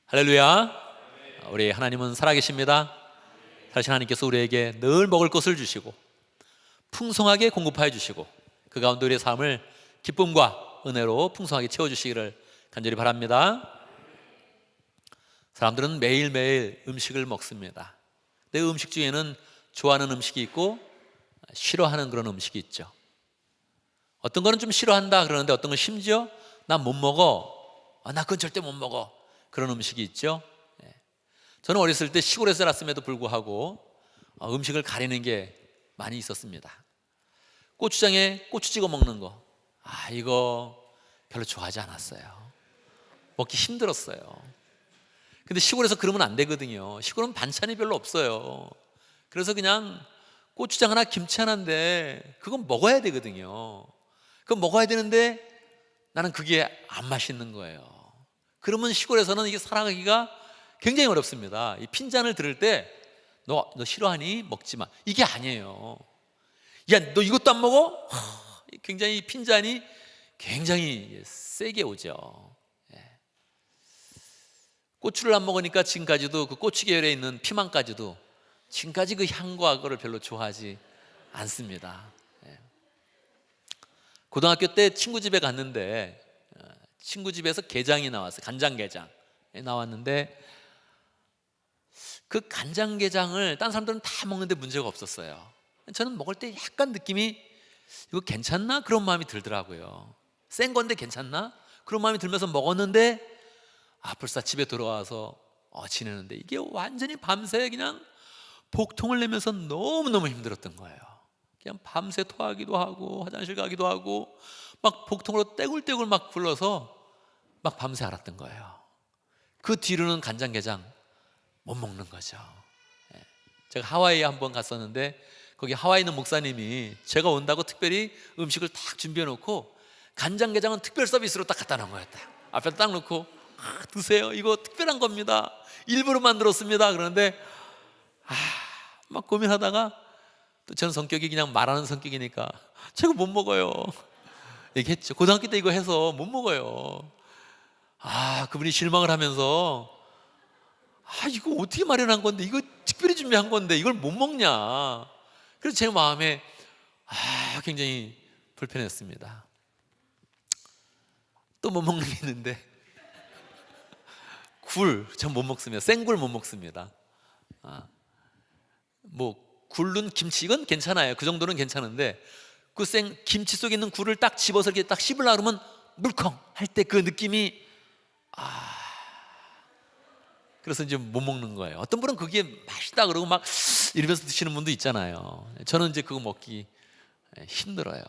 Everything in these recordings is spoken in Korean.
할렐루야. 우리 하나님은 살아계십니다. 사실 하나님께서 우리에게 늘 먹을 것을 주시고 풍성하게 공급하여 주시고 그 가운데 우리의 삶을 기쁨과 은혜로 풍성하게 채워주시기를 간절히 바랍니다. 사람들은 매일매일 음식을 먹습니다. 내 음식 중에는 좋아하는 음식이 있고 싫어하는 그런 음식이 있죠. 어떤 거는 좀 싫어한다 그러는데 어떤 건 심지어 나 못 먹어, 나 그건 절대 못 먹어, 그런 음식이 있죠. 저는 어렸을 때 시골에서 살았음에도 불구하고 음식을 가리는 게 많이 있었습니다. 고추장에 고추 찍어 먹는 거, 이거 별로 좋아하지 않았어요. 먹기 힘들었어요. 근데 시골에서 그러면 안 되거든요. 시골은 반찬이 별로 없어요. 그래서 그냥 고추장 하나 김치 하나인데 그건 먹어야 되거든요. 그건 먹어야 되는데 나는 그게 안 맛있는 거예요. 그러면 시골에서는 이게 살아가기가 굉장히 어렵습니다. 이 핀잔을 들을 때 너 싫어하니? 먹지 마, 이게 아니에요. 야, 너 이것도 안 먹어? 굉장히 핀잔이 굉장히 세게 오죠. 고추를 안 먹으니까 지금까지도 그 고추 계열에 있는 피망까지도 지금까지 그 향과 그걸 별로 좋아하지 않습니다. 고등학교 때 친구 집에 갔는데 친구 집에서 게장이 나왔어요. 간장게장 나왔는데 그 간장게장을 딴 사람들은 다 먹는데 문제가 없었어요. 저는 먹을 때 약간 느낌이 이거 괜찮나? 그런 마음이 들더라고요. 센 건데 괜찮나? 그런 마음이 들면서 먹었는데 벌써 집에 들어와서 지내는데 이게 완전히 밤새 그냥 복통을 내면서 너무너무 힘들었던 거예요. 그냥 밤새 토하기도 하고 화장실 가기도 하고 막 복통으로 떼굴떼굴 막 굴러서 막 밤새 앓았던 거예요. 그 뒤로는 간장게장 못 먹는 거죠. 제가 하와이에 한번 갔었는데 거기 하와이 있는 목사님이 제가 온다고 특별히 음식을 딱 준비해 놓고 간장게장은 특별 서비스로 딱 갖다 놓은 거예요. 딱 앞에 딱 놓고 드세요, 이거 특별한 겁니다, 일부러 만들었습니다. 그런데 막 고민하다가 또 저는 성격이 그냥 말하는 성격이니까 제가 못 먹어요 얘기했죠. 고등학교 때 이거 해서 못 먹어요. 그분이 실망을 하면서 이거 어떻게 마련한 건데, 이거 특별히 준비한 건데 이걸 못 먹냐. 그래서 제 마음에 굉장히 불편했습니다. 또 못 먹는 게 있는데 굴 전 못 먹습니다. 생굴 못 먹습니다. 뭐 굴른 김치 이건 괜찮아요. 그 정도는 괜찮은데 그 생 김치 속에 있는 굴을 딱 집어서 이렇게 딱 씹으려고 그러면 물컹 할 때 그 느낌이 그래서 이제 못 먹는 거예요. 어떤 분은 그게 맛있다 그러고 막 이러면서 드시는 분도 있잖아요. 저는 이제 그거 먹기 힘들어요.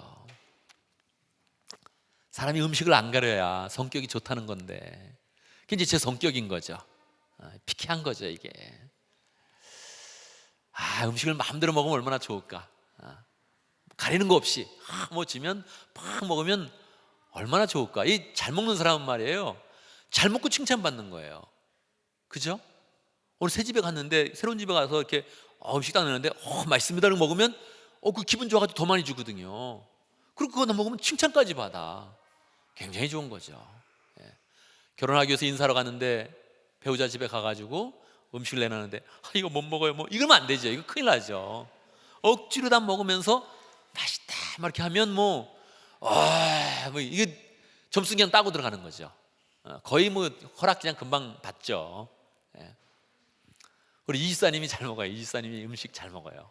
사람이 음식을 안 가려야 성격이 좋다는 건데 그게 이제 제 성격인 거죠. 피키한 거죠 이게. 음식을 마음대로 먹으면 얼마나 좋을까. 가리는 거 없이 뭐 주면 팍 먹으면 얼마나 좋을까. 이 잘 먹는 사람은 말이에요, 잘 먹고 칭찬받는 거예요. 그죠? 오늘 새 집에 갔는데 새로운 집에 가서 이렇게 식당 내는데 맛있습니다 를 먹으면 그 기분 좋아가지고 더 많이 주거든요. 그리고 그거 먹으면 칭찬까지 받아. 굉장히 좋은 거죠. 결혼하기 위해서 인사하러 갔는데 배우자 집에 가가지고 음식을 내놨는데 이거 못 먹어요, 뭐 이러면 안 되죠. 이거 큰일 나죠. 억지로 다 먹으면서 맛있다 막 이렇게 하면 뭐 이게 점수 그냥 따고 들어가는 거죠. 거의 뭐 허락 그냥 금방 받죠. 우리 이지사님이 잘 먹어요. 이지사님이 음식 잘 먹어요.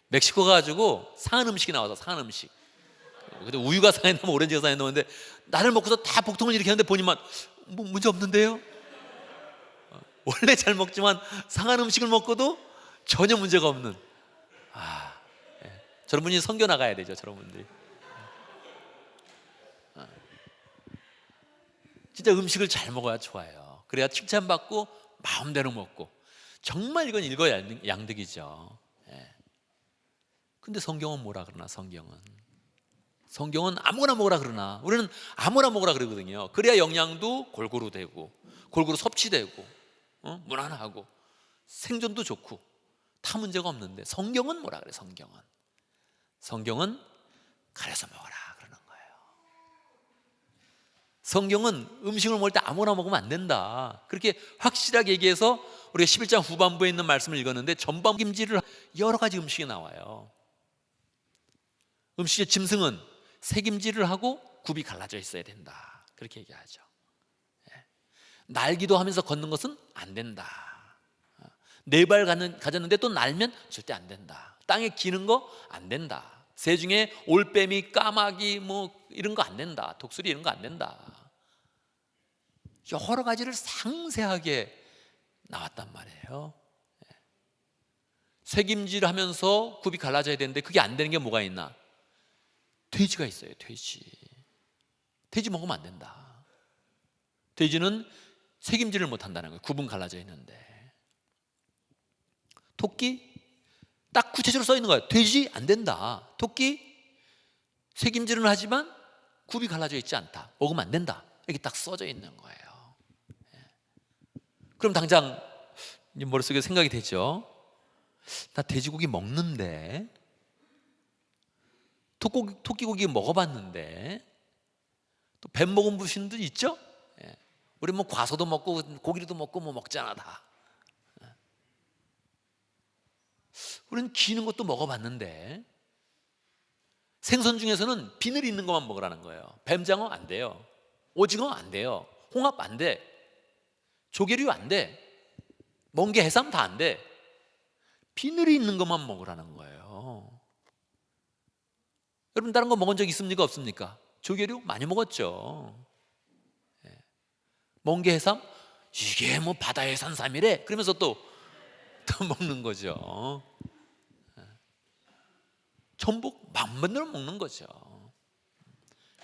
멕시코 가가지고 상한 음식이 나와서 상한 음식. 근데 우유가 상했나 뭐 오렌지가 상했는데 나를 먹고서 다 복통을 일으키는데 본인만 뭐 문제 없는데요? 원래 잘 먹지만 상한 음식을 먹고도 전혀 문제가 없는 저런 분이 선교 나가야 되죠. 저런 분들이 진짜 음식을 잘 먹어야 좋아요. 그래야 칭찬받고 마음대로 먹고 정말 이건 일거양득이죠. 근데 성경은 뭐라 그러나? 성경은 아무거나 먹으라 그러나? 우리는 아무거나 먹으라 그러거든요. 그래야 영양도 골고루 되고 골고루 섭취되고 무난하고 생존도 좋고 다 문제가 없는데 성경은 뭐라 그래? 성경은 가려서 먹어라 그러는 거예요. 성경은 음식을 먹을 때 아무나 먹으면 안 된다, 그렇게 확실하게 얘기해서 우리가 11장 후반부에 있는 말씀을 읽었는데 전방김질을 여러 가지 음식이 나와요. 음식의 짐승은 새김질을 하고 굽이 갈라져 있어야 된다, 그렇게 얘기하죠. 날기도 하면서 걷는 것은 안 된다. 네 발 가졌는데 또 날면 절대 안 된다. 땅에 기는 거 안 된다. 새 중에 올빼미, 까마귀 뭐 이런 거 안 된다. 독수리 이런 거 안 된다. 여러 가지를 상세하게 나왔단 말이에요. 새김질하면서 굽이 갈라져야 되는데 그게 안 되는 게 뭐가 있나? 돼지가 있어요. 돼지 먹으면 안 된다. 돼지는 새김질을 못 한다는 거예요. 굽은 갈라져 있는데. 토끼 딱 구체적으로 써 있는 거예요. 돼지 안 된다. 토끼 새김질은 하지만 굽이 갈라져 있지 않다. 먹으면 안 된다. 이렇게 딱 써져 있는 거예요. 그럼 당장 머릿속에 생각이 되죠. 나 돼지고기 먹는데, 토끼고기 먹어봤는데, 또 뱀 먹은 분도 있죠? 우리 뭐 과소도 먹고 고기도 먹고 뭐 먹잖아 다. 우리는 기는 것도 먹어봤는데, 생선 중에서는 비늘 있는 것만 먹으라는 거예요. 뱀장어 안 돼요. 오징어 안 돼요. 홍합 안 돼. 조개류 안 돼. 멍게, 해삼 다 안 돼. 비늘이 있는 것만 먹으라는 거예요. 여러분 다른 거 먹은 적 있습니까? 없습니까? 조개류 많이 먹었죠. 멍게, 해삼 이게 뭐 바다의 산삼이래 그러면서 또 먹는 거죠. 전복 만번으로 먹는 거죠.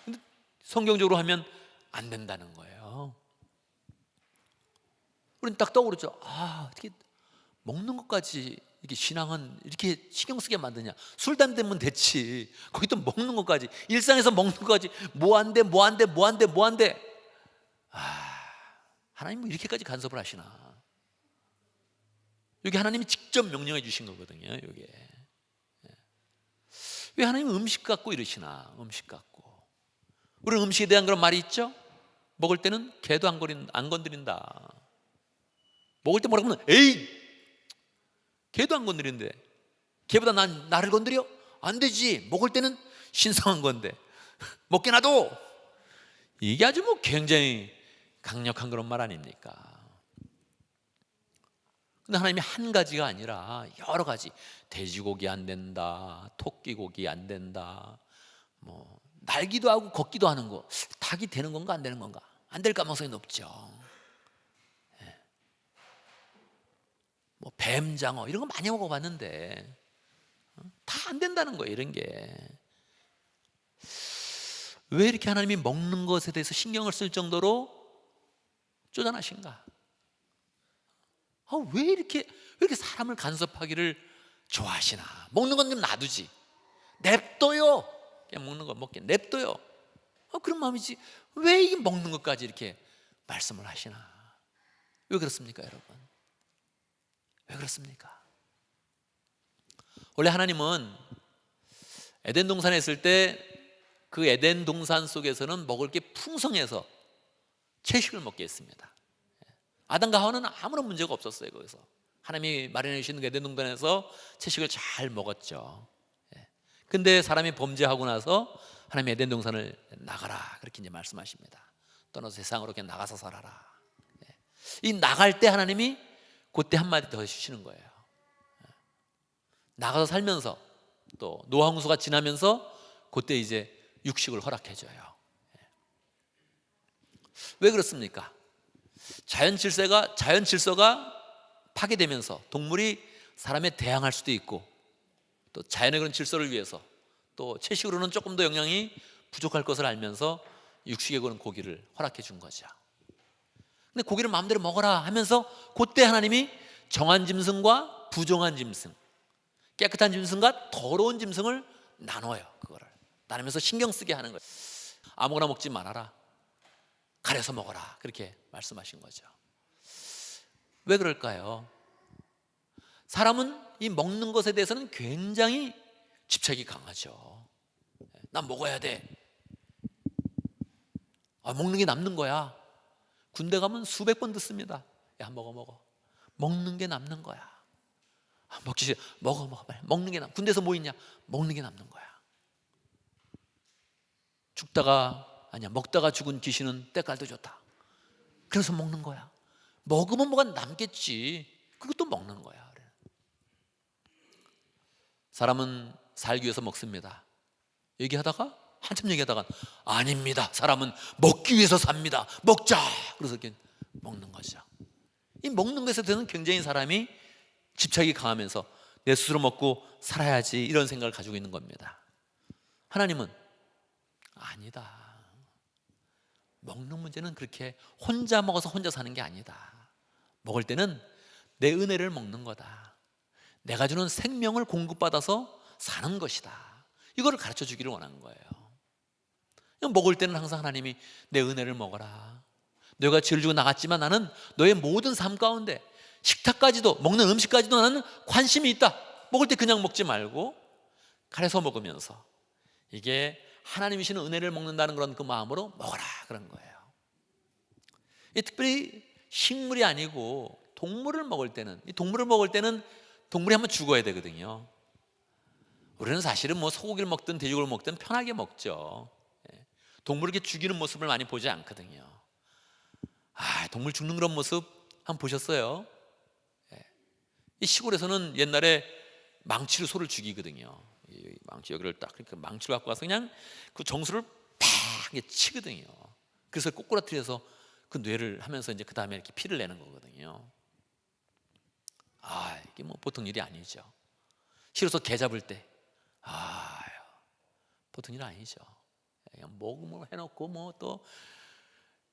근데 성경적으로 하면 안 된다는 거예요. 우리는 딱 떠오르죠. 어떻게 먹는 것까지 이렇게 신앙은 이렇게 신경 쓰게 만드냐. 술, 담배면 됐지. 거기 또 먹는 것까지, 일상에서 먹는 것까지 뭐 안 돼. 하나님 뭐 이렇게까지 간섭을 하시나. 여기 하나님이 직접 명령해 주신 거거든요. 이게 왜 하나님은 음식 갖고 이러시나. 음식 갖고 우리는 음식에 대한 그런 말이 있죠. 먹을 때는 개도 안 건드린다. 먹을 때 뭐라고 하면 에이 개도 안 건드리는데 개보다 나를 건드려? 안 되지. 먹을 때는 신성한 건데 먹게 놔둬. 이게 아주 뭐 굉장히 강력한 그런 말 아닙니까? 근데 하나님이 한 가지가 아니라 여러 가지, 돼지고기 안 된다, 토끼고기 안 된다, 뭐 날기도 하고 걷기도 하는 거, 닭이 되는 건가 안 되는 건가? 안 될 가능성이 높죠. 뭐 뱀장어 이런 거 많이 먹어봤는데 다 안 된다는 거예요. 이런 게 왜 이렇게 하나님이 먹는 것에 대해서 신경을 쓸 정도로 쪼잔하신가? 왜 이렇게 사람을 간섭하기를 좋아하시나? 먹는 건 좀 놔두지. 냅둬요. 그냥 먹는 거 먹게 냅둬요. 그런 마음이지. 왜 이 먹는 것까지 이렇게 말씀을 하시나? 왜 그렇습니까, 여러분? 왜 그렇습니까? 원래 하나님은 에덴 동산에 있을 때 그 에덴 동산 속에서는 먹을 게 풍성해서 채식을 먹게 했습니다. 아담과 하와는 아무런 문제가 없었어요. 거기서 하나님이 마련해 주신 그 에덴 동산에서 채식을 잘 먹었죠. 근데 사람이 범죄하고 나서 하나님이 에덴 동산을 나가라 그렇게 이제 말씀하십니다. 떠나서 세상으로 그냥 나가서 살아라. 이 나갈 때 하나님이 그때 한마디 더 해주시는 거예요. 나가서 살면서 또 노아 홍수가 지나면서 그때 이제 육식을 허락해줘요. 왜 그렇습니까? 자연 질서가 파괴되면서 동물이 사람에 대항할 수도 있고, 또 자연의 그런 질서를 위해서 또 채식으로는 조금 더 영양이 부족할 것을 알면서 육식의 그런 고기를 허락해 준 거죠. 근데 고기를 마음대로 먹어라 하면서 그때 하나님이 정한 짐승과 부정한 짐승, 깨끗한 짐승과 더러운 짐승을 나눠요. 그거를 나누면서 신경 쓰게 하는 거예요. 아무거나 먹지 말아라, 가려서 먹어라 그렇게 말씀하신 거죠. 왜 그럴까요? 사람은 이 먹는 것에 대해서는 굉장히 집착이 강하죠. 난 먹어야 돼. 먹는 게 남는 거야. 군대 가면 수백 번 듣습니다. 야, 먹어. 먹는 게 남는 거야. 먹기 싫어. 먹어 빨리. 먹는 게 군대에서 뭐 있냐? 먹는 게 남는 거야. 먹다가 죽은 귀신은 때깔도 좋다. 그래서 먹는 거야. 먹으면 뭐가 남겠지. 그것도 먹는 거야. 사람은 살기 위해서 먹습니다. 한참 얘기하다가 아닙니다. 사람은 먹기 위해서 삽니다. 먹자. 그래서 이렇게 먹는 거죠. 이 먹는 것에 대해서는 굉장히 사람이 집착이 강하면서 내 스스로 먹고 살아야지 이런 생각을 가지고 있는 겁니다. 하나님은 아니다. 먹는 문제는 그렇게 혼자 먹어서 혼자 사는 게 아니다. 먹을 때는 내 은혜를 먹는 거다. 내가 주는 생명을 공급받아서 사는 것이다. 이거를 가르쳐 주기를 원한 거예요. 먹을 때는 항상 하나님이 내 은혜를 먹어라. 너가 죄를 지고 나갔지만 나는 너의 모든 삶 가운데 식탁까지도, 먹는 음식까지도 나는 관심이 있다. 먹을 때 그냥 먹지 말고 가려서 먹으면서 이게 하나님이 주시는 은혜를 먹는다는 그런 그 마음으로 먹어라, 그런 거예요. 특별히 식물이 아니고 동물을 먹을 때는, 동물이 한번 죽어야 되거든요. 우리는 사실은 소고기를 먹든 돼지고기를 먹든 편하게 먹죠. 동물을 이렇게 죽이는 모습을 많이 보지 않거든요. 동물 죽는 그런 모습 한번 보셨어요? 이 시골에서는 옛날에 망치로 소를 죽이거든요. 망치 여기를 딱 그러니까 망치로 갖고 와서 그냥 그 정수를 팍 치거든요. 그래서 꼬꾸라뜨려서 그 뇌를 하면서 이제 그 다음에 이렇게 피를 내는 거거든요. 이게 보통 일이 아니죠. 실어서 개 잡을 때 보통 일 아니죠. 그냥 먹으면 해놓고 또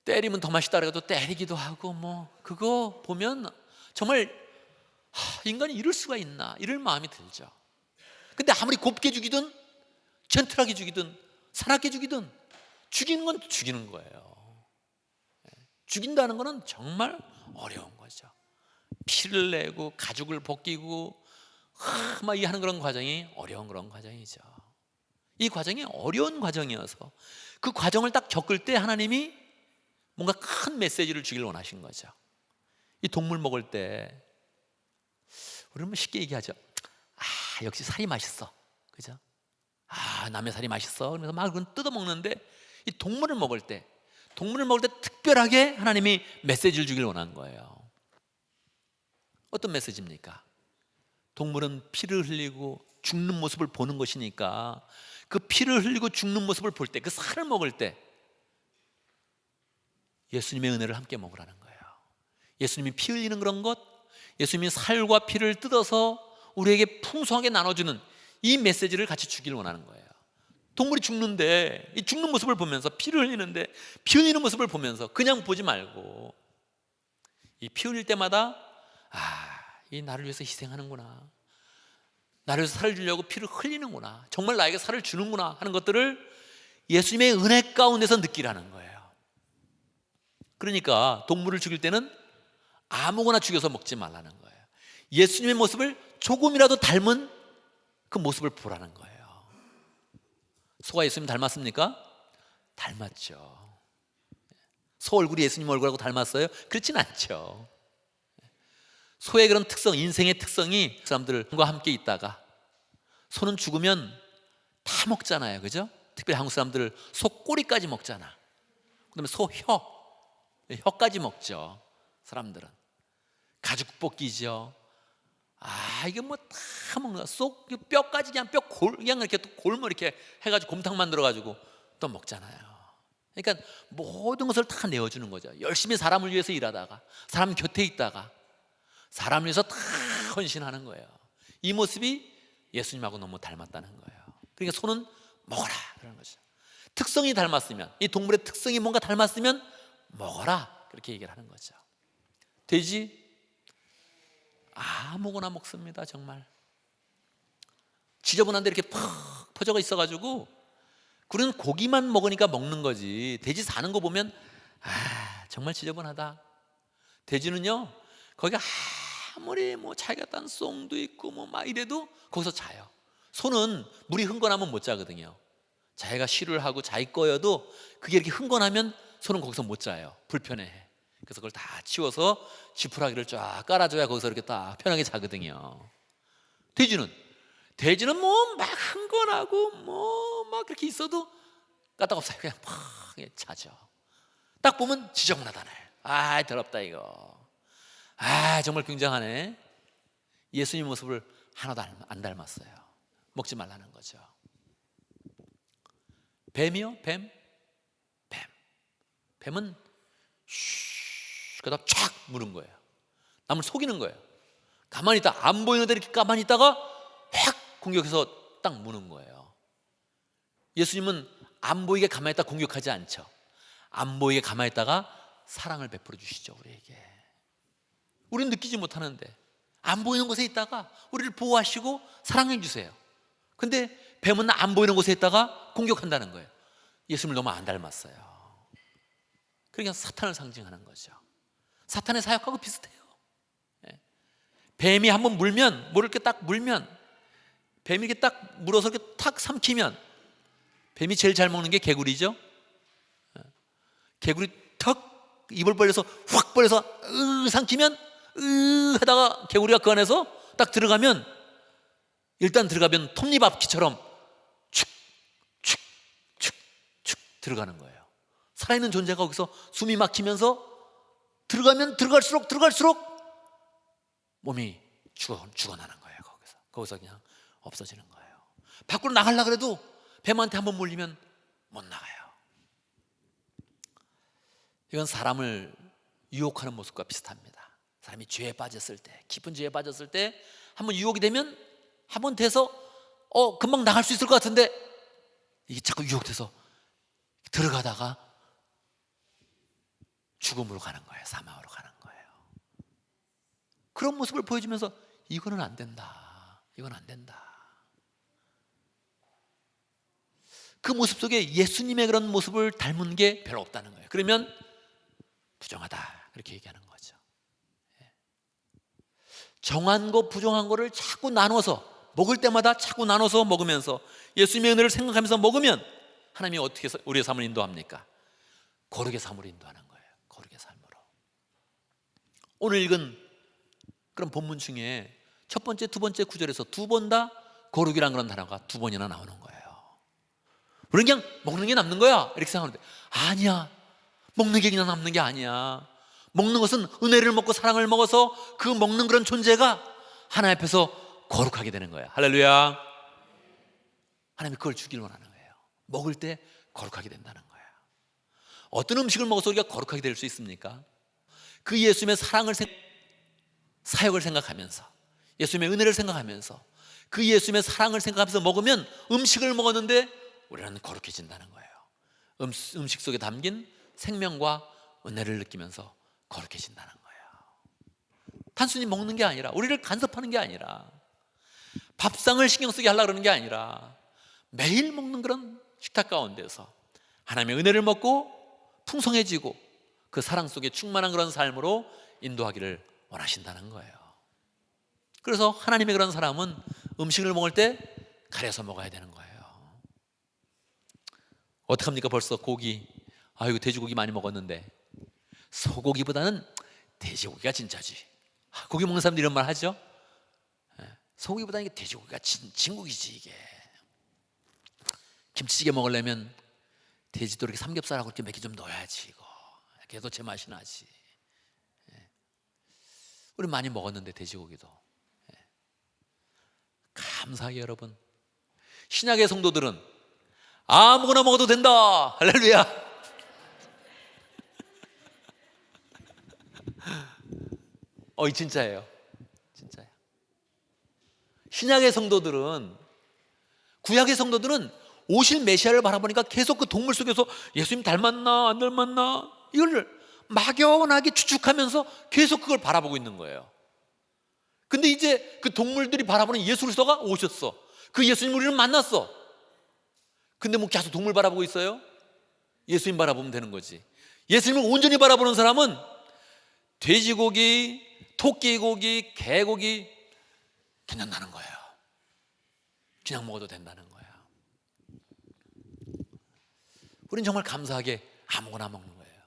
때리면 더 맛있다 그래도 때리기도 하고 그거 보면 정말 인간이 이럴 수가 있나 이럴 마음이 들죠. 근데 아무리 곱게 죽이든 젠틀하게 죽이든 사납게 죽이든 죽이는 건 죽이는 거예요. 죽인다는 거는 정말 어려운 거죠. 피를 내고 가죽을 벗기고 막 이 하는 그런 과정이 어려운 그런 과정이죠. 이 과정이 어려운 과정이어서 그 과정을 딱 겪을 때 하나님이 뭔가 큰 메시지를 주길 원하신 거죠. 이 동물 먹을 때 우리는 쉽게 얘기하죠. 역시 살이 맛있어, 그죠? 남의 살이 맛있어. 그래서 막 그건 뜯어 먹는데 이 동물을 먹을 때 특별하게 하나님이 메시지를 주길 원한 거예요. 어떤 메시지입니까? 동물은 피를 흘리고 죽는 모습을 보는 것이니까 그 피를 흘리고 죽는 모습을 볼 때, 그 살을 먹을 때 예수님의 은혜를 함께 먹으라는 거예요. 예수님이 피 흘리는 그런 것, 예수님이 살과 피를 뜯어서 우리에게 풍성하게 나눠주는 이 메시지를 같이 주길 원하는 거예요. 동물이 죽는데 이 죽는 모습을 보면서, 피를 흘리는데 피 흘리는 모습을 보면서 그냥 보지 말고 이 피 흘릴 때마다 이 나를 위해서 희생하는구나, 나를 위해서 살을 주려고 피를 흘리는구나, 정말 나에게 살을 주는구나 하는 것들을 예수님의 은혜 가운데서 느끼라는 거예요. 그러니까 동물을 죽일 때는 아무거나 죽여서 먹지 말라는 거예요. 예수님의 모습을 조금이라도 닮은 그 모습을 보라는 거예요. 소가 예수님 닮았습니까? 닮았죠. 소 얼굴이 예수님 얼굴하고 닮았어요? 그렇진 않죠. 소의 그런 특성, 인생의 특성이 사람들과 함께 있다가 소는 죽으면 다 먹잖아요, 그죠? 특별히 한국 사람들 소 꼬리까지 먹잖아. 그다음에 소 혀까지 먹죠. 사람들은 가죽 볶이죠. 이게 다 먹는 거야. 쏙 뼈까지 그냥 그냥 이렇게 또 골무 이렇게 해가지고 곰탕 만들어가지고 또 먹잖아요. 그러니까 모든 것을 다 내어주는 거죠. 열심히 사람을 위해서 일하다가, 사람 곁에 있다가 사람을 위해서 다 헌신하는 거예요. 이 모습이 예수님하고 너무 닮았다는 거예요. 그러니까 소는 먹어라 그런 거죠. 특성이 닮았으면, 이 동물의 특성이 뭔가 닮았으면 먹어라, 그렇게 얘기를 하는 거죠. 돼지 아무거나 먹습니다. 정말 지저분한 데 이렇게 퍽 퍼져가 있어가지고 우리는 고기만 먹으니까 먹는 거지, 돼지 사는 거 보면 정말 지저분하다. 돼지는요, 거기 아무리 자기가 딴 똥도 있고 막 이래도 거기서 자요. 소는 물이 흥건하면 못 자거든요. 자기가 쉬를 하고 자기 거여도 그게 이렇게 흥건하면 소는 거기서 못 자요. 불편해해. 그래서 그걸 다 치워서 지푸라기를 쫙 깔아줘야 거기서 이렇게 딱 편하게 자거든요. 돼지는 뭐 막 흥건하고 뭐 막 그렇게 있어도 까딱없어요. 그냥 팍 자죠. 딱 보면 지저분하다네. 아, 더럽다 이거. 아, 정말 굉장하네. 예수님 모습을 하나도 안 닮았어요. 먹지 말라는 거죠. 뱀이요? 뱀은 그러다 촥 무는 거예요. 남을 속이는 거예요. 가만히 있다 안 보이는데 이렇게 가만히 있다가 확 공격해서 딱 무는 거예요. 예수님은 안 보이게 가만히 있다 공격하지 않죠. 안 보이게 가만히 있다가 사랑을 베풀어 주시죠. 우리에게. 우리는 느끼지 못하는데 안 보이는 곳에 있다가 우리를 보호하시고 사랑해 주세요. 근데 뱀은 안 보이는 곳에 있다가 공격한다는 거예요. 예수님을 너무 안 닮았어요. 그러니까 사탄을 상징하는 거죠. 사탄의 사역하고 비슷해요. 뱀이 한번 물면, 물을 이렇게 딱 물면, 뱀이 이렇게 딱 물어서 이렇게 탁 삼키면, 뱀이 제일 잘 먹는 게 개구리죠. 개구리 턱 입을 벌려서 확 벌려서 삼키면 하다가 개구리가 그 안에서 딱 들어가면, 일단 들어가면 톱니바퀴처럼 축 들어가는 거예요. 살아있는 존재가 거기서 숨이 막히면서 들어가면 들어갈수록 몸이 죽어나는 거예요. 거기서 그냥 없어지는 거예요. 밖으로 나가려고 해도 뱀한테 한번 물리면 못 나가요. 이건 사람을 유혹하는 모습과 비슷합니다. 사람이 죄에 빠졌을 때, 깊은 죄에 빠졌을 때 한번 유혹이 되면 한번 돼서 금방 나갈 수 있을 것 같은데 이게 자꾸 유혹돼서 들어가다가 죽음으로 가는 거예요. 사망으로 가는 거예요. 그런 모습을 보여주면서 이거는 안 된다. 이건 안 된다. 그 모습 속에 예수님의 그런 모습을 닮은 게 별로 없다는 거예요. 그러면 부정하다 그렇게 얘기하는 거죠. 정한 거 부정한 거를 자꾸 나눠서 먹을 때마다 자꾸 나눠서 먹으면서 예수님의 은혜를 생각하면서 먹으면 하나님이 어떻게 우리의 삶을 인도합니까? 거룩의 삶으로 인도하는 거예요. 거룩의 삶으로. 오늘 읽은 그런 본문 중에 첫 번째, 두 번째 구절에서 두 번 다 거룩이라는 그런 단어가 두 번이나 나오는 거예요. 우리는 그냥 먹는 게 남는 거야 이렇게 생각하는데 아니야. 먹는 게 그냥 남는 게 아니야. 먹는 것은 은혜를 먹고 사랑을 먹어서 그 먹는 그런 존재가 하나님 앞에서 거룩하게 되는 거예요. 할렐루야. 하나님이 그걸 주기를 원하는 거예요. 먹을 때 거룩하게 된다는 거예요. 어떤 음식을 먹어서 우리가 거룩하게 될 수 있습니까? 그 예수님의 사역을 생각하면서 예수님의 은혜를 생각하면서 그 예수님의 사랑을 생각하면서 먹으면 음식을 먹었는데 우리는 거룩해진다는 거예요. 음식 속에 담긴 생명과 은혜를 느끼면서 거룩해진다는 거예요. 단순히 먹는 게 아니라 우리를 간섭하는 게 아니라 밥상을 신경 쓰게 하려고 그러는 게 아니라 매일 먹는 그런 식탁 가운데서 하나님의 은혜를 먹고 풍성해지고 그 사랑 속에 충만한 그런 삶으로 인도하기를 원하신다는 거예요. 그래서 하나님의 그런 사람은 음식을 먹을 때 가려서 먹어야 되는 거예요. 어떡합니까? 벌써 고기, 아이고 돼지고기 많이 먹었는데 소고기보다는 돼지고기가 진짜지. 고기 먹는 사람들이 이런 말 하죠. 소고기보다는 이게 돼지고기가 진국이지. 이게 김치찌개 먹으려면 돼지도 이렇게 삼겹살하고 이렇게 몇 개 좀 넣어야지. 이거 그래도 제맛이 나지. 우리 많이 먹었는데 돼지고기도. 감사하게 여러분, 신약의 성도들은 아무거나 먹어도 된다. 할렐루야. 진짜예요. 진짜예요. 신약의 성도들은, 구약의 성도들은 오실 메시아를 바라보니까 계속 그 동물 속에서 예수님 닮았나 안 닮았나 이걸 막연하게 추측하면서 계속 그걸 바라보고 있는 거예요. 근데 이제 그 동물들이 바라보는 예수 그리스도가 오셨어. 그 예수님 우리는 만났어. 근데 뭐 계속 동물 바라보고 있어요? 예수님 바라보면 되는 거지. 예수님을 온전히 바라보는 사람은 돼지고기, 토끼고기, 개고기 괜찮다는 거예요. 그냥 먹어도 된다는 거예요. 우린 정말 감사하게 아무거나 먹는 거예요.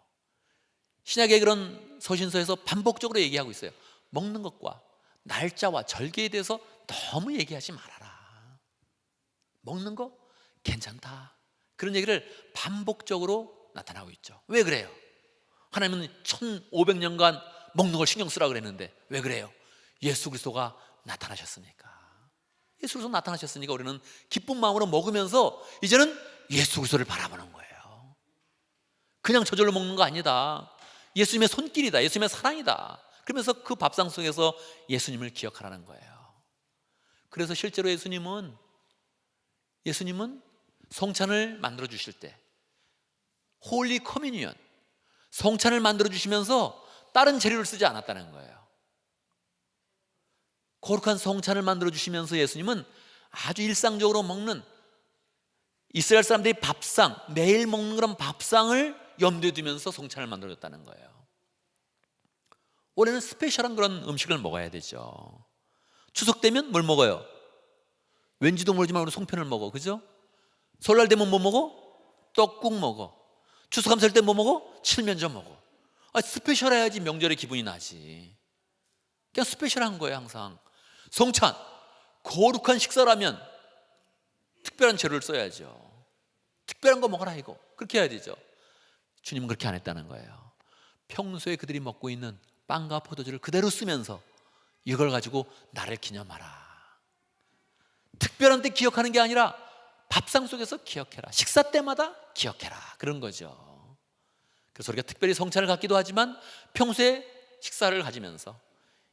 신약의 그런 서신서에서 반복적으로 얘기하고 있어요. 먹는 것과 날짜와 절기에 대해서 너무 얘기하지 말아라. 먹는 거 괜찮다. 그런 얘기를 반복적으로 나타나고 있죠. 왜 그래요? 하나님은 1500년간 먹는 걸 신경 쓰라 그랬는데 왜 그래요? 예수 그리스도가 나타나셨으니까. 예수 그리스도 나타나셨으니까 우리는 기쁜 마음으로 먹으면서 이제는 예수 그리스도를 바라보는 거예요. 그냥 저절로 먹는 거 아니다. 예수님의 손길이다. 예수님의 사랑이다. 그러면서 그 밥상 속에서 예수님을 기억하라는 거예요. 그래서 실제로 예수님은 성찬을 만들어 주실 때 홀리 커뮤니언, 성찬을 만들어 주시면서 다른 재료를 쓰지 않았다는 거예요. 거룩한 성찬을 만들어 주시면서 예수님은 아주 일상적으로 먹는 이스라엘 사람들이 밥상, 매일 먹는 그런 밥상을 염두에 두면서 성찬을 만들어 줬다는 거예요. 올해는 스페셜한 그런 음식을 먹어야 되죠. 추석 되면 뭘 먹어요? 왠지도 모르지만 우리 송편을 먹어, 그죠? 설날 되면 뭐 먹어? 떡국 먹어. 추수감사할 때 뭐 먹어? 칠면조 먹어. 스페셜해야지 명절의 기분이 나지. 그냥 스페셜한 거예요. 항상 성찬, 거룩한 식사라면 특별한 재료를 써야죠. 특별한 거 먹어라 이거. 그렇게 해야 되죠. 주님은 그렇게 안 했다는 거예요. 평소에 그들이 먹고 있는 빵과 포도주를 그대로 쓰면서 이걸 가지고 나를 기념하라. 특별한 때 기억하는 게 아니라 밥상 속에서 기억해라. 식사 때마다 기억해라. 그런 거죠. 그래서 우리가 특별히 성찬을 갖기도 하지만 평소에 식사를 가지면서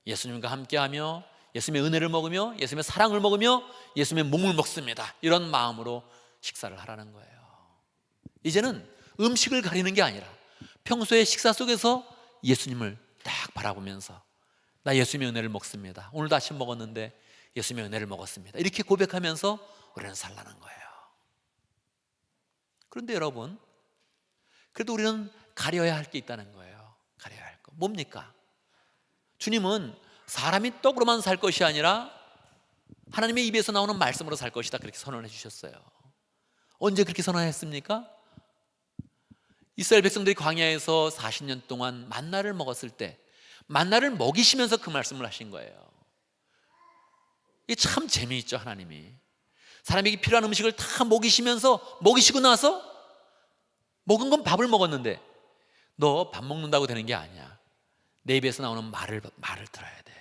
예수님과 함께하며 예수님의 은혜를 먹으며 예수님의 사랑을 먹으며 예수님의 몸을 먹습니다. 이런 마음으로 식사를 하라는 거예요. 이제는 음식을 가리는 게 아니라 평소에 식사 속에서 예수님을 딱 바라보면서 나 예수님의 은혜를 먹습니다. 오늘도 아침 먹었는데 예수님의 은혜를 먹었습니다. 이렇게 고백하면서 우리는 살라는 거예요. 그런데 여러분, 그래도 우리는 가려야 할 게 있다는 거예요. 가려야 할 거. 뭡니까? 주님은 사람이 떡으로만 살 것이 아니라 하나님의 입에서 나오는 말씀으로 살 것이다. 그렇게 선언해 주셨어요. 언제 그렇게 선언했습니까? 이스라엘 백성들이 광야에서 40년 동안 만나를 먹었을 때 만나를 먹이시면서 그 말씀을 하신 거예요. 이게 참 재미있죠. 하나님이 사람에게 필요한 음식을 다 먹이시면서 먹이시고 나서 먹은 건 밥을 먹었는데 너 밥 먹는다고 되는 게 아니야. 내 입에서 나오는 말을 들어야 돼.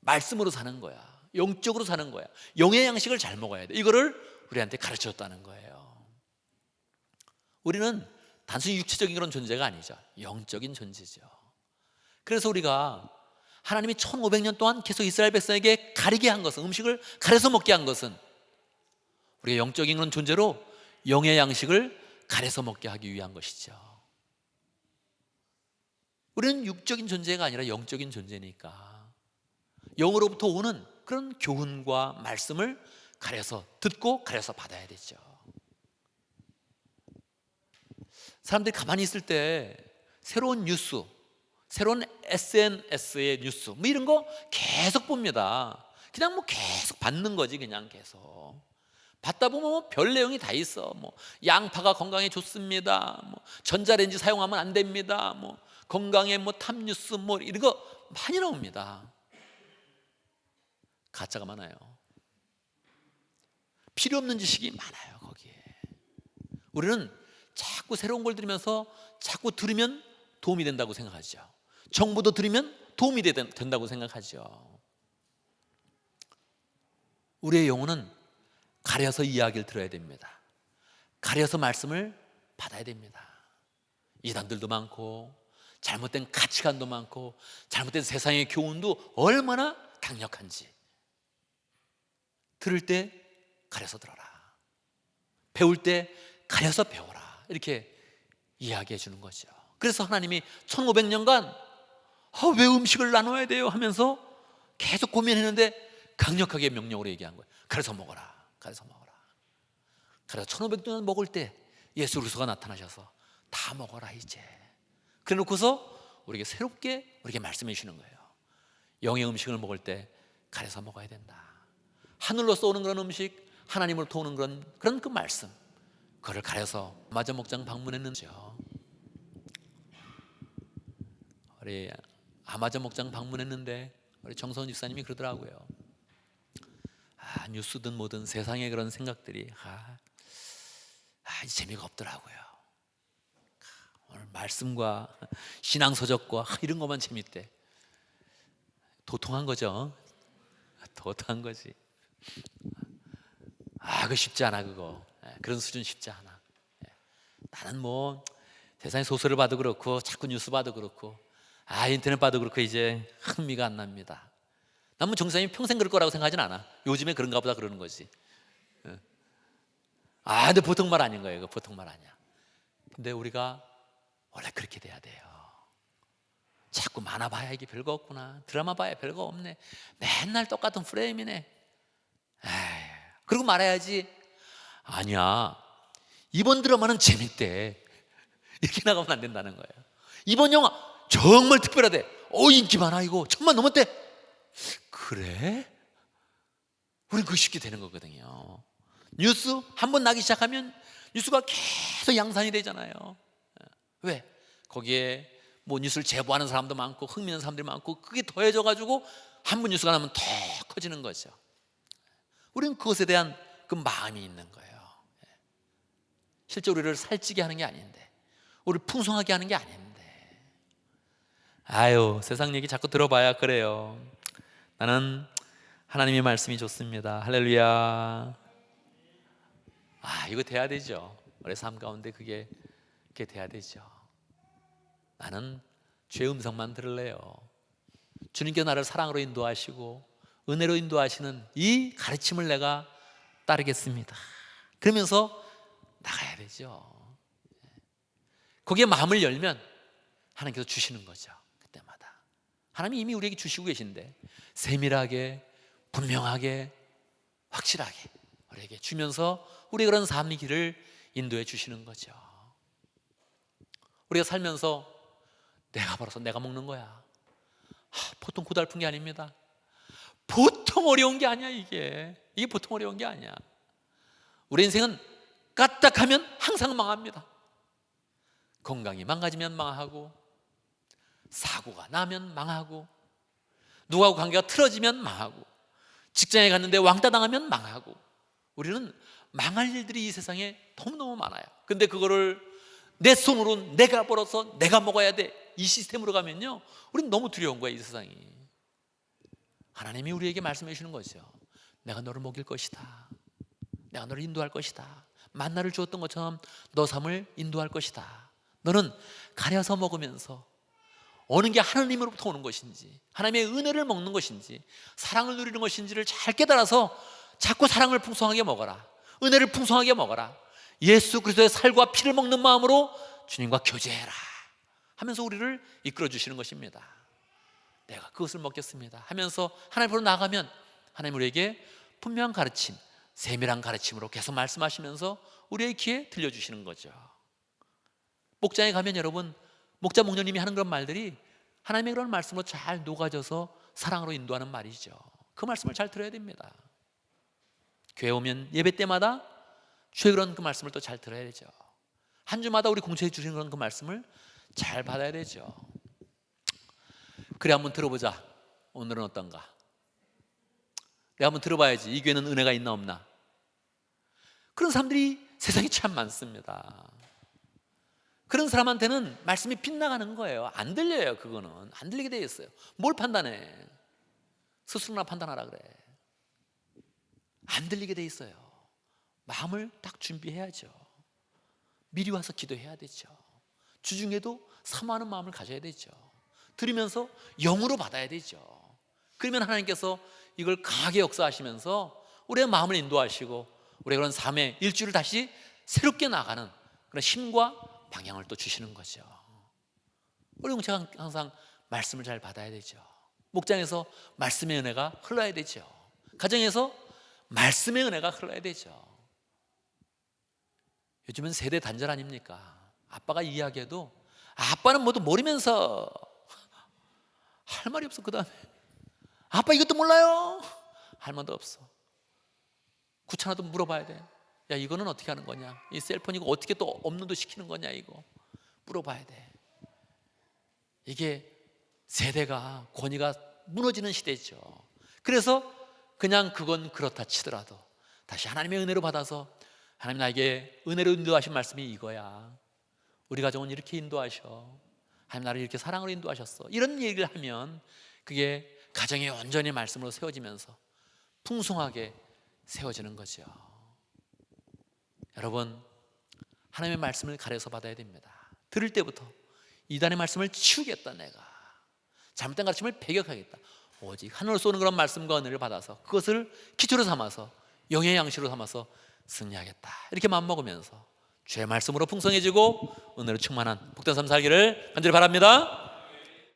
말씀으로 사는 거야. 영적으로 사는 거야. 영의 양식을 잘 먹어야 돼. 이거를 우리한테 가르쳐줬다는 거예요. 우리는 단순히 육체적인 그런 존재가 아니죠. 영적인 존재죠. 그래서 우리가 하나님이 1500년 동안 계속 이스라엘 백성에게 가리게 한 것은, 음식을 가려서 먹게 한 것은 우리가 영적인 그런 존재로 영의 양식을 가려서 먹게 하기 위한 것이죠. 우리는 육적인 존재가 아니라 영적인 존재니까 영으로부터 오는 그런 교훈과 말씀을 가려서 듣고 가려서 받아야 되죠. 사람들이 가만히 있을 때 새로운 뉴스, 새로운 SNS의 뉴스 뭐 이런 거 계속 봅니다. 그냥 뭐 계속 받는 거지. 그냥 계속 받다 보면 뭐 별 내용이 다 있어. 뭐 양파가 건강에 좋습니다. 뭐 전자레인지 사용하면 안 됩니다. 뭐 건강에 뭐 탑뉴스 뭐 이런 거 많이 나옵니다. 가짜가 많아요. 필요 없는 지식이 많아요. 거기에 우리는 자꾸 새로운 걸 들으면서 자꾸 들으면 도움이 된다고 생각하죠. 정보도 들으면 도움이 된다고 생각하죠. 우리의 영혼은 가려서 이야기를 들어야 됩니다. 가려서 말씀을 받아야 됩니다. 이단들도 많고 잘못된 가치관도 많고 잘못된 세상의 교훈도 얼마나 강력한지 들을 때 가려서 들어라. 배울 때 가려서 배워라. 이렇게 이야기해 주는 거죠. 그래서 하나님이 1500년간 왜 음식을 나눠야 돼요 하면서 계속 고민했는데 강력하게 명령으로 얘기한 거예요. 가려서 먹어라. 가려서 먹어라. 그래서 1500년 먹을 때 예수 그리스도가 나타나셔서 다 먹어라 이제. 그래 놓고서 우리에게 새롭게 우리에게 말씀해 주시는 거예요. 영의 음식을 먹을 때 가려서 먹어야 된다. 하늘로서 오는 그런 음식, 하나님으로부터 오는 그런 그 말씀, 그거를 가려서 마자 목장 방문했는데요. 우리 아마존 목장 방문했는데 우리 정성훈 집사님이 그러더라고요. 뉴스든 뭐든 세상에 그런 생각들이 재미가 없더라고요. 오늘 말씀과 신앙서적과 이런 것만 재밌대. 도통한 거죠. 도통한 거지. 그거 쉽지 않아. 그거 그런 수준 쉽지 않아. 나는 뭐 세상에 소설을 봐도 그렇고 자꾸 뉴스 봐도 그렇고 인터넷 봐도 그렇고 이제 흥미가 안 납니다. 난 뭐 정상이 평생 그럴 거라고 생각하진 않아. 요즘에 그런가 보다 그러는 거지. 근데 보통 말 아닌 거예요. 보통 말 아니야. 근데 우리가 원래 그렇게 돼야 돼요. 자꾸 만화 봐야 이게 별거 없구나, 드라마 봐야 별거 없네, 맨날 똑같은 프레임이네, 그러고 말해야지. 아니야, 이번 드라마는 재밌대, 이렇게 나가면 안 된다는 거예요. 이번 영화 정말 특별하대, 인기 많아, 이거 1000만 넘었대. 그래? 우린 그거 쉽게 되는 거거든요. 뉴스 한번 나기 시작하면 뉴스가 계속 양산이 되잖아요. 왜? 거기에 뭐 뉴스를 제보하는 사람도 많고 흥미있는 사람들이 많고 그게 더해져 가지고 한 번 뉴스가 나면 더 커지는 거죠. 우리는 그것에 대한 그 마음이 있는 거예요. 실제 우리를 살찌게 하는 게 아닌데, 우리를 풍성하게 하는 게 아닌데. 세상 얘기 자꾸 들어봐야 그래요. 나는 하나님의 말씀이 좋습니다. 할렐루야. 이거 돼야 되죠. 우리 삶 가운데 그게 돼야 되죠. 나는 죄의 음성만 들을래요. 주님께 나를 사랑으로 인도하시고 은혜로 인도하시는 이 가르침을 내가 따르겠습니다. 그러면서 나가야 되죠. 거기에 마음을 열면 하나님께서 주시는 거죠. 그때마다 하나님이 이미 우리에게 주시고 계신데 세밀하게, 분명하게, 확실하게 우리에게 주면서 우리 그런 삶의 길을 인도해 주시는 거죠. 우리가 살면서 내가 벌어서 내가 먹는 거야. 보통 고달픈 게 아닙니다. 보통 어려운 게 아니야. 이게 보통 어려운 게 아니야. 우리 인생은 까딱하면 항상 망합니다. 건강이 망가지면 망하고, 사고가 나면 망하고, 누구하고 관계가 틀어지면 망하고, 직장에 갔는데 왕따 당하면 망하고. 우리는 망할 일들이 이 세상에 너무너무 많아요. 근데 그거를 내 손으로 내가 벌어서 내가 먹어야 돼, 이 시스템으로 가면요, 우리는 너무 두려운 거야. 이 세상이. 하나님이 우리에게 말씀해 주시는 거죠. 내가 너를 먹일 것이다, 내가 너를 인도할 것이다, 만나를 주었던 것처럼 너 삶을 인도할 것이다. 너는 가려서 먹으면서 어느 게 하나님으로부터 오는 것인지, 하나님의 은혜를 먹는 것인지, 사랑을 누리는 것인지를 잘 깨달아서 자꾸 사랑을 풍성하게 먹어라, 은혜를 풍성하게 먹어라, 예수 그리스도의 살과 피를 먹는 마음으로 주님과 교제해라 하면서 우리를 이끌어 주시는 것입니다. 내가 그것을 먹겠습니다 하면서 하나님 앞으로 나가면 하나님 우리에게 분명한 가르침, 세밀한 가르침으로 계속 말씀하시면서 우리의 귀에 들려주시는 거죠. 목장에 가면 여러분, 목자 목녀님이 하는 그런 말들이 하나님의 그런 말씀으로 잘 녹아져서 사랑으로 인도하는 말이죠. 그 말씀을 잘 들어야 됩니다. 교회 오면 예배 때마다 주의 그런 그 말씀을 또 잘 들어야 되죠. 한 주마다 우리 공처해 주시는 그런 그 말씀을 잘 받아야 되죠. 그래, 한번 들어보자. 오늘은 어떤가? 내가 한번 들어봐야지. 이 교회는 은혜가 있나 없나? 그런 사람들이 세상에 참 많습니다. 그런 사람한테는 말씀이 빗나가는 거예요. 안 들려요. 그거는 안 들리게 돼 있어요. 뭘 판단해? 스스로나 판단하라 그래. 안 들리게 돼 있어요. 마음을 딱 준비해야죠. 미리 와서 기도해야 되죠. 주중에도 사모하는 마음을 가져야 되죠. 들으면서 영으로 받아야 되죠. 그러면 하나님께서 이걸 강하게 역사하시면서 우리의 마음을 인도하시고 우리의 그런 삶의 일주일을 다시 새롭게 나가는 그런 힘과 방향을 또 주시는 거죠. 우리 공체가 항상 말씀을 잘 받아야 되죠. 목장에서 말씀의 은혜가 흘러야 되죠. 가정에서 말씀의 은혜가 흘러야 되죠. 요즘은 세대 단절 아닙니까? 아빠가 이야기해도 아빠는 모두 모르면서 할 말이 없어. 그 다음에 아빠 이것도 몰라요 할 말도 없어. 귀찮아도 물어봐야 돼. 야, 이거는 어떻게 하는 거냐, 이 셀폰 이거 어떻게 또 업로드 시키는 거냐, 이거 물어봐야 돼. 이게 세대가 권위가 무너지는 시대죠. 그래서 그냥 그건 그렇다 치더라도 다시 하나님의 은혜로 받아서 하나님 나에게 은혜로 인도하신 말씀이 이거야. 우리 가정은 이렇게 인도하셔. 하나님 나를 이렇게 사랑으로 인도하셨어. 이런 얘기를 하면 그게 가정이 온전히 말씀으로 세워지면서 풍성하게 세워지는 거죠. 여러분, 하나님의 말씀을 가려서 받아야 됩니다. 들을 때부터 이단의 말씀을 치우겠다. 내가 잘못된 가르침을 배격하겠다. 오직 하늘로 쏘는 그런 말씀과 은혜를 받아서 그것을 기초로 삼아서 영의 양식으로 삼아서 승리하겠다. 이렇게 마음먹으면서 주의 말씀으로 풍성해지고 은혜로 충만한 복된 삶 살기를 간절히 바랍니다.